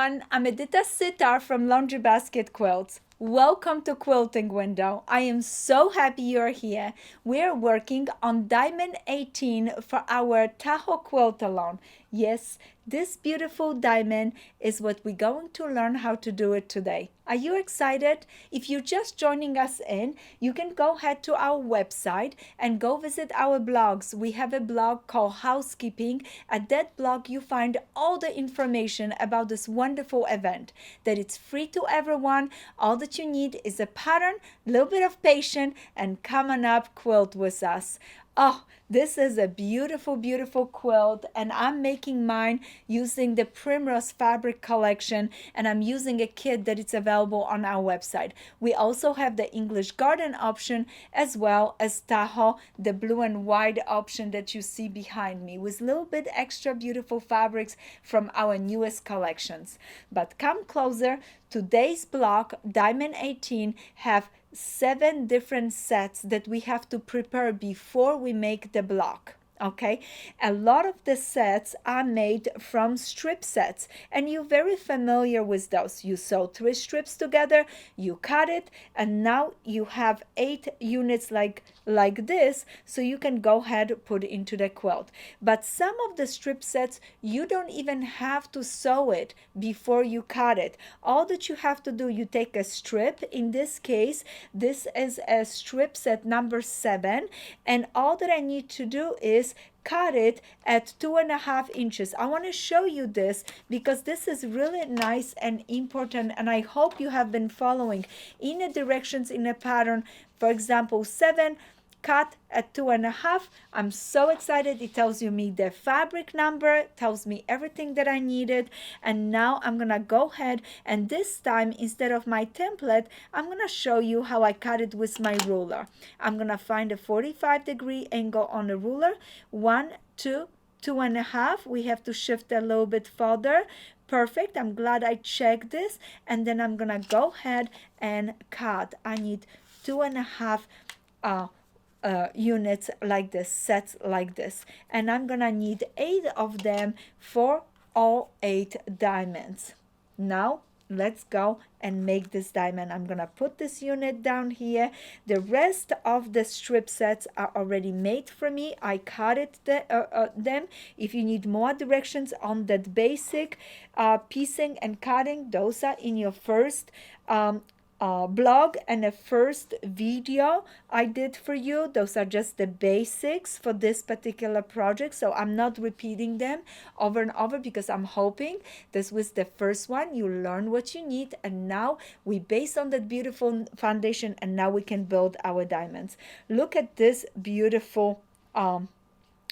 everyone, I'm Edyta Sitar from Laundry Basket Quilts. Welcome to Quilting Window. I am so happy you're here. We're working on Diamond 18 for our Tahoe quilt along. Yes, this beautiful diamond is what we're going to learn how to do it today. Are you excited? If you're just joining us in, you can go ahead to our website and go visit our blogs. We have a blog called Housekeeping. At that blog, you find all the information about this wonderful event, that it's free to everyone. All that you need is a pattern, a little bit of patience, and come on up, quilt with us. Oh, this is a beautiful, beautiful quilt, and I'm making mine using the Primrose fabric collection, and I'm using a kit that is available on our website. We also have the English Garden option as well as Tahoe, the blue and white option that you see behind me, with a little bit extra beautiful fabrics from our newest collections. But come closer. Today's block, Diamond 18, have 7 different sets that we have to prepare before we make the block. Okay, a lot of the sets are made from strip sets, and you're very familiar with those. You sew 3 strips together, you cut it, and now you have 8 units like this, so you can go ahead and put into the quilt. But some of the strip sets, you don't even have to sew it before you cut it. All that you have to do, you take a strip. In this case, this is a strip set number 7, and all that I need to do is cut it at 2.5 inches. I want to show you this because this is really nice and important, and I hope you have been following in the directions in the pattern. For example, 7 cut at 2.5. I'm so excited. It tells you me the fabric number, tells me everything that I needed. And now I'm gonna go ahead, and this time instead of my template, I'm gonna show you how I cut it with my ruler. I'm gonna find a 45-degree angle on the ruler. 1, 2, 2.5. We have to shift a little bit further. Perfect. I'm glad I checked this. And then I'm gonna go ahead and cut. I need 2.5 units like this, sets like this, and I'm gonna need 8 of them for all 8 diamonds. Now let's go and make this diamond. I'm gonna put this unit down here. The rest of the strip sets are already made for me. I cut it them. If you need more directions on that basic piecing and cutting, those are in your first blog and a first video I did for you. Those are just the basics for this particular project, so I'm not repeating them over and over because I'm hoping this was the first one. You learn what you need, and now we base on that beautiful foundation, and now we can build our diamonds. Look at this beautiful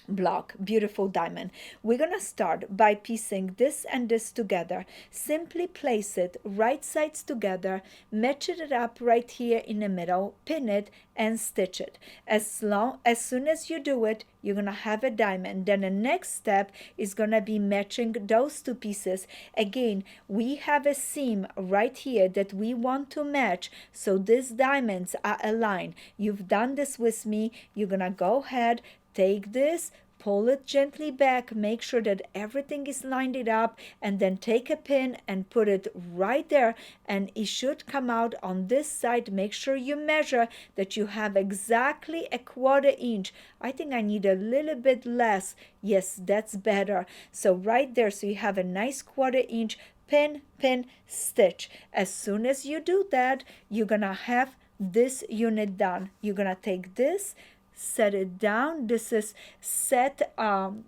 block, beautiful diamond. We're gonna start by piecing this and this together. Simply place it right sides together, match it up right here in the middle, pin it, and stitch it. As soon as you do it, you're gonna have a diamond. Then the next step is gonna be matching those 2 pieces. Again, we have a seam right here that we want to match, so these diamonds are aligned. You've done this with me. You're gonna go ahead, take this, pull it gently back, make sure that everything is lined it up, and then take a pin and put it right there, and it should come out on this side. Make sure you measure that you have exactly a 1/4 inch. I think I need a little bit less. Yes, that's better. So right there, so you have a nice 1/4 inch pin, pin, stitch. As soon as you do that, you're gonna have this unit done. You're gonna take this, set it down. This is set,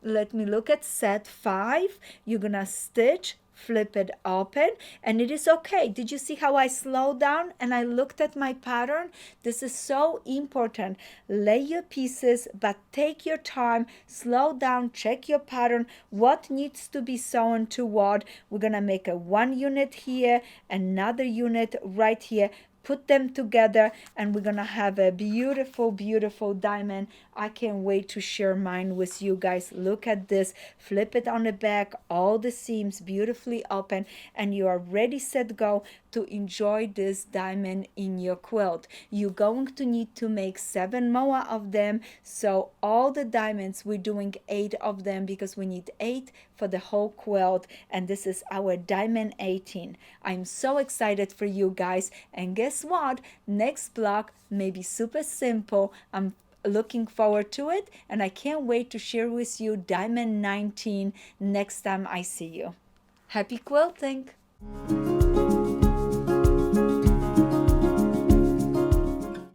let me look at set 5. You're gonna stitch, flip it open, and it is okay. Did you see how I slowed down and I looked at my pattern? This is so important. Lay your pieces, but take your time, slow down, check your pattern, what needs to be sewn to what. We're gonna make a 1 unit here, another unit right here, put them together, and we're gonna have a beautiful, beautiful diamond. I can't wait to share mine with you guys. Look at this. Flip it on the back, all the seams beautifully open, and you are ready, set, go to enjoy this diamond in your quilt. You're going to need to make 7 more of them, so all the diamonds, we're doing 8 of them because we need 8 for the whole quilt, and this is our diamond 18. I'm so excited for you guys, and guess what? Next block may be super simple. I'm looking forward to it, and I can't wait to share with you diamond 19 next time I see you. Happy quilting!